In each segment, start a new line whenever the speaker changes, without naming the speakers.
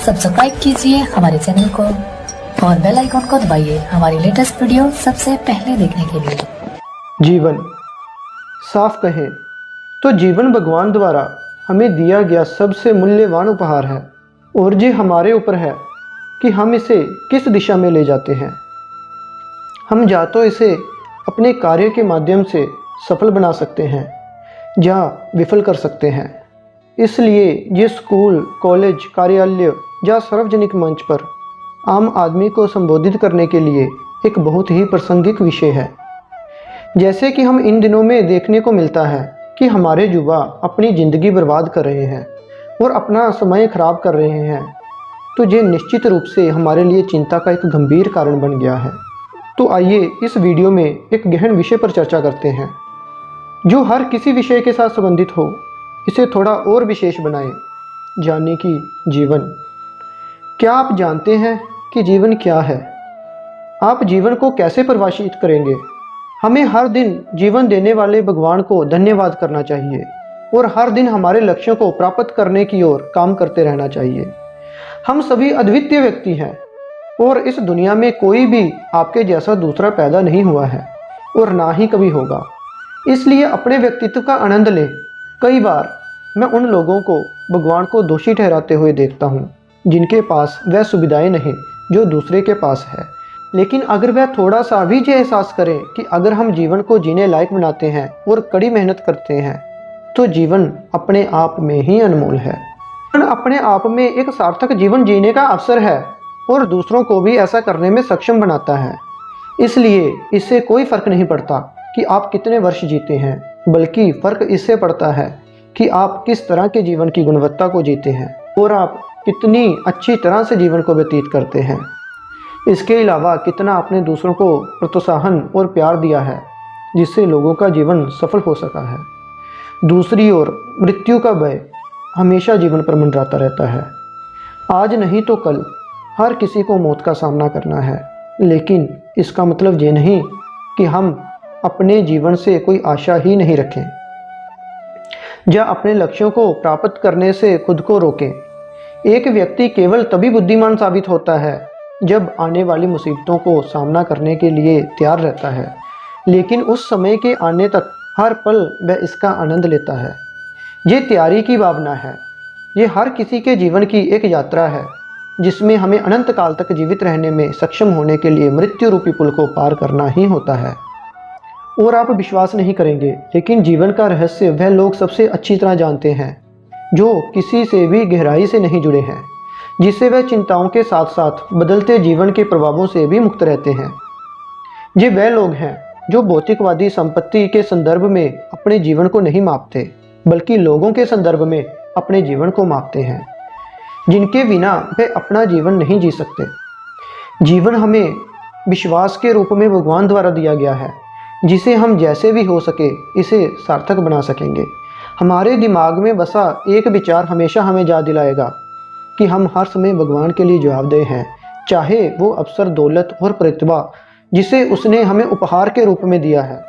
Subscribe कीजिए हमारे channel को और बेल आइकन को दबाइए हमारी लेटेस्ट वीडियो सबसे पहले देखने के लिए।
जीवन साफ कहें तो जीवन भगवान द्वारा हमें दिया गया सबसे मूल्यवान उपहार है और ये हमारे ऊपर है कि हम इसे किस दिशा में ले जाते हैं। हम या तो इसे अपने कार्य के माध्यम से सफल बना सकते हैं या विफल कर सकते हैं। इसलिए ये स्कूल, कॉलेज, कार्यालय या सार्वजनिक मंच पर आम आदमी को संबोधित करने के लिए एक बहुत ही प्रासंगिक विषय है। जैसे कि हम इन दिनों में देखने को मिलता है कि हमारे युवा अपनी ज़िंदगी बर्बाद कर रहे हैं और अपना समय खराब कर रहे हैं, तो ये निश्चित रूप से हमारे लिए चिंता का एक गंभीर कारण बन गया है। तो आइए इस वीडियो में एक गहन विषय पर चर्चा करते हैं जो हर किसी विषय के साथ संबंधित हो, इसे थोड़ा और विशेष बनाएं, यानी कि जीवन। क्या आप जानते हैं कि जीवन क्या है? आप जीवन को कैसे परिभाषित करेंगे? हमें हर दिन जीवन देने वाले भगवान को धन्यवाद करना चाहिए और हर दिन हमारे लक्ष्यों को प्राप्त करने की ओर काम करते रहना चाहिए। हम सभी अद्वितीय व्यक्ति हैं और इस दुनिया में कोई भी आपके जैसा दूसरा पैदा नहीं हुआ है और ना ही कभी होगा। इसलिए अपने व्यक्तित्व का आनंद लें। कई बार मैं उन लोगों को भगवान को दोषी ठहराते हुए देखता हूँ जिनके पास वह सुविधाएं नहीं जो दूसरे के पास है। लेकिन अगर वह थोड़ा सा भी ये एहसास करें कि अगर हम जीवन को जीने लायक बनाते हैं और कड़ी मेहनत करते हैं तो जीवन अपने आप में ही अनमोल है। जीवन अपने आप में एक सार्थक जीवन जीने का अवसर है और दूसरों को भी ऐसा करने में सक्षम बनाता है। इसलिए इससे कोई फर्क नहीं पड़ता कि आप कितने वर्ष जीते हैं, बल्कि फ़र्क इससे पड़ता है कि आप किस तरह के जीवन की गुणवत्ता को जीते हैं और आप कितनी अच्छी तरह से जीवन को व्यतीत करते हैं। इसके अलावा कितना आपने दूसरों को प्रोत्साहन और प्यार दिया है जिससे लोगों का जीवन सफल हो सका है। दूसरी ओर मृत्यु का भय हमेशा जीवन पर मंडराता रहता है। आज नहीं तो कल हर किसी को मौत का सामना करना है, लेकिन इसका मतलब ये नहीं कि हम अपने जीवन से कोई आशा ही नहीं रखें या अपने लक्ष्यों को प्राप्त करने से खुद को रोकें। एक व्यक्ति केवल तभी बुद्धिमान साबित होता है जब आने वाली मुसीबतों को सामना करने के लिए तैयार रहता है, लेकिन उस समय के आने तक हर पल वह इसका आनंद लेता है। ये तैयारी की भावना है। ये हर किसी के जीवन की एक यात्रा है जिसमें हमें अनंत काल तक जीवित रहने में सक्षम होने के लिए मृत्यु रूपी पुल को पार करना ही होता है। और आप विश्वास नहीं करेंगे, लेकिन जीवन का रहस्य वह लोग सबसे अच्छी तरह जानते हैं जो किसी से भी गहराई से नहीं जुड़े हैं, जिससे वह चिंताओं के साथ साथ बदलते जीवन के प्रभावों से भी मुक्त रहते हैं। ये वह लोग हैं जो भौतिकवादी संपत्ति के संदर्भ में अपने जीवन को नहीं मापते, बल्कि लोगों के संदर्भ में अपने जीवन को मापते हैं, जिनके बिना वे अपना जीवन नहीं जी सकते। जीवन हमें विश्वास के रूप में भगवान द्वारा दिया गया है, जिसे हम जैसे भी हो सके इसे सार्थक बना सकेंगे। हमारे दिमाग में बसा एक विचार हमेशा हमें याद दिलाएगा कि हम हर समय भगवान के लिए जवाबदेह हैं, चाहे वो अवसर, दौलत और प्रतिभा जिसे उसने हमें उपहार के रूप में दिया है।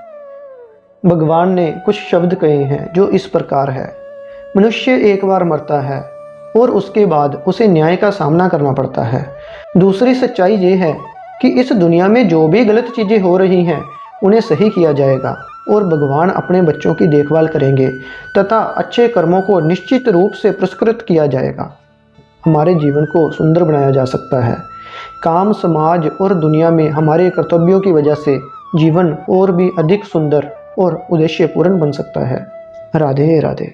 भगवान ने कुछ शब्द कहे हैं जो इस प्रकार है: मनुष्य एक बार मरता है और उसके बाद उसे न्याय का सामना करना पड़ता है। दूसरी सच्चाई ये है कि इस दुनिया में जो भी गलत चीज़ें हो रही हैं उन्हें सही किया जाएगा और भगवान अपने बच्चों की देखभाल करेंगे तथा अच्छे कर्मों को निश्चित रूप से पुरस्कृत किया जाएगा। हमारे जीवन को सुंदर बनाया जा सकता है। काम, समाज और दुनिया में हमारे कर्तव्यों की वजह से जीवन और भी अधिक सुंदर और उद्देश्यपूर्ण बन सकता है। राधे राधे।